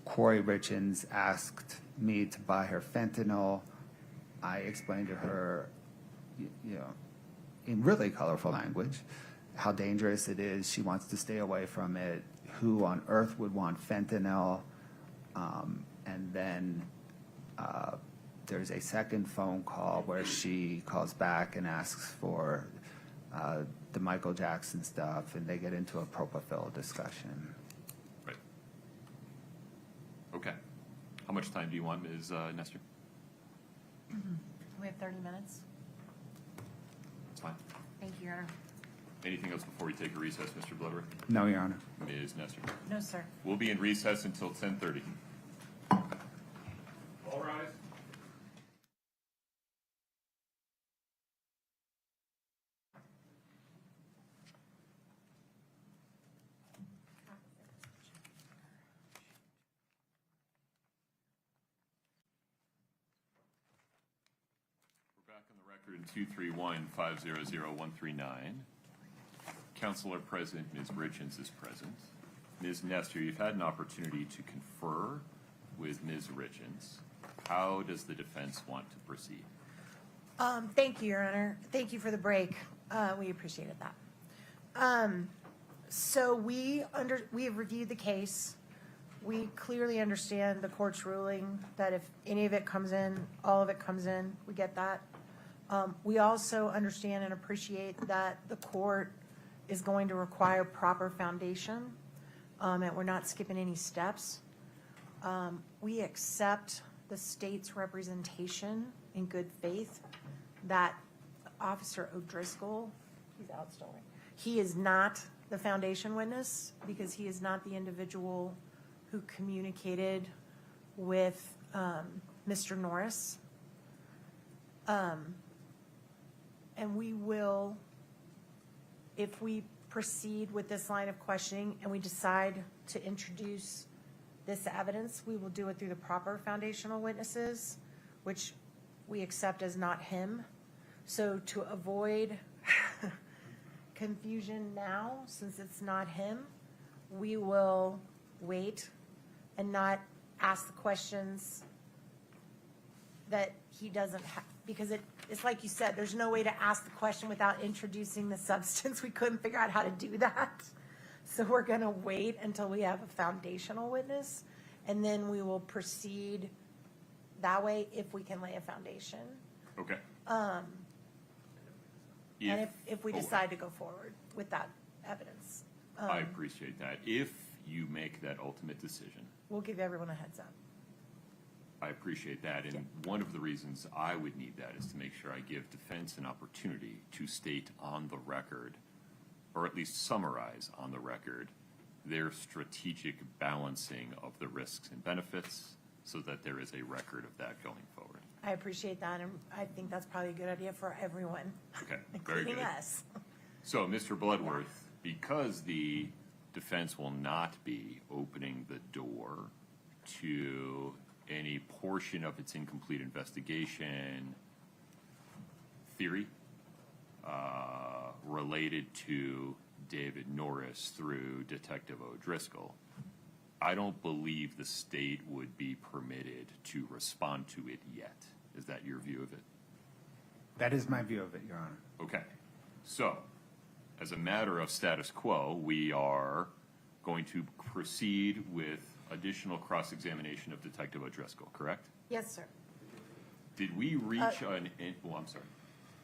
Kouri Richins asked me to buy her fentanyl. I explained to her, in really colorful language, how dangerous it is. She wants to stay away from it. Who on earth would want fentanyl? And then there's a second phone call where she calls back and asks for the Michael Jackson stuff, and they get into a propofol discussion. Right. Okay. How much time do you want, Ms. Nestor? We have 30 minutes. That's fine. Thank you, Your Honor. Anything else before we take a recess, Mr. Bloodworth? No, Your Honor. Ms. Nestor? No, sir. We'll be in recess until 10:30. All rise. We're back on the record in 231-500-139. Counselor present, Ms. Richins is present. Ms. Nestor, you've had an opportunity to confer with Ms. Richins. How does the defense want to proceed? Thank you, Your Honor. Thank you for the break. We appreciated that. So we have reviewed the case. We clearly understand the court's ruling that if any of it comes in, all of it comes in. We get that. We also understand and appreciate that the court is going to require proper foundation, and we're not skipping any steps. We accept the state's representation in good faith that Officer O'Driscoll, he's out still, right? He is not the foundation witness because he is not the individual who communicated with Mr. Norris. And we will, if we proceed with this line of questioning and we decide to introduce this evidence, we will do it through the proper foundational witnesses, which we accept as not him. So to avoid confusion now, since it's not him, we will wait and not ask the questions that he doesn't because it's like you said, there's no way to ask the question without introducing the substance. We couldn't figure out how to do that. So we're gonna wait until we have a foundational witness, and then we will proceed that way if we can lay a foundation. Okay. And if we decide to go forward with that evidence. I appreciate that. If you make that ultimate decision, We'll give everyone a heads up. I appreciate that, and one of the reasons I would need that is to make sure I give defense an opportunity to state on the record, or at least summarize on the record, their strategic balancing of the risks and benefits, so that there is a record of that going forward. I appreciate that, and I think that's probably a good idea for everyone, Okay, very including good. us. So, Mr. Bloodworth, because the defense will not be opening the door to any portion of its incomplete investigation theory related to David Norris through Detective O'Driscoll, I don't believe the state would be permitted to respond to it yet. Is that your view of it? That is my view of it, Your Honor. Okay. So, as a matter of status quo, we are going to proceed with additional cross-examination of Detective O'Driscoll, correct? Yes, sir. Did we reach I'm sorry.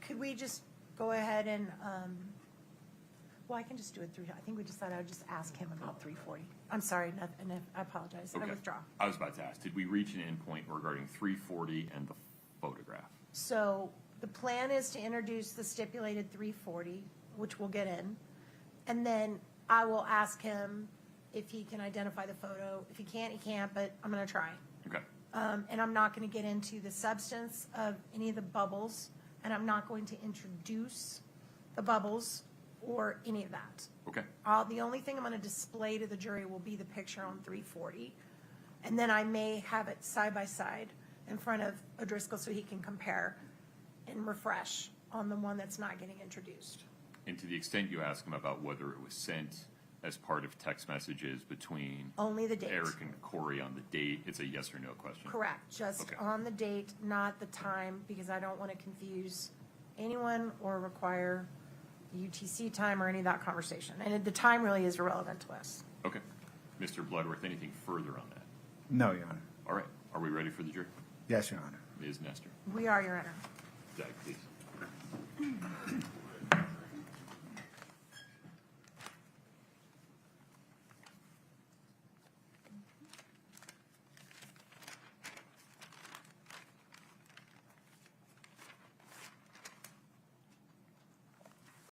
Could we just go ahead and, well, I can just do it through, I think we decided I would just ask him about 340. I'm sorry, and I apologize, I Okay. withdraw. I was about to ask, did we reach an endpoint regarding 340 and the photograph? So the plan is to introduce the stipulated 340, which we'll get in. And then I will ask him if he can identify the photo. If he can't, he can't, but I'm gonna try. Okay. And I'm not gonna get into the substance of any of the bubbles, and I'm not going to introduce the bubbles or any of that. Okay. The only thing I'm gonna display to the jury will be the picture on 340. And then I may have it side by side in front of O'Driscoll so he can compare and refresh on the one that's not getting introduced. And to the extent you ask him about whether it was sent as part of text messages between Only the date. Eric and Kouri on the date, it's a yes or no question? Correct, just Okay. on the date, not the time, because I don't want to confuse anyone or require the UTC time or any of that conversation. And the time really is irrelevant to us. Okay. Mr. Bloodworth, anything further on that? No, Your Honor. All right. Are we ready for the jury? Yes, Your Honor. Ms. Nestor, We are, Your Honor. Zach, please.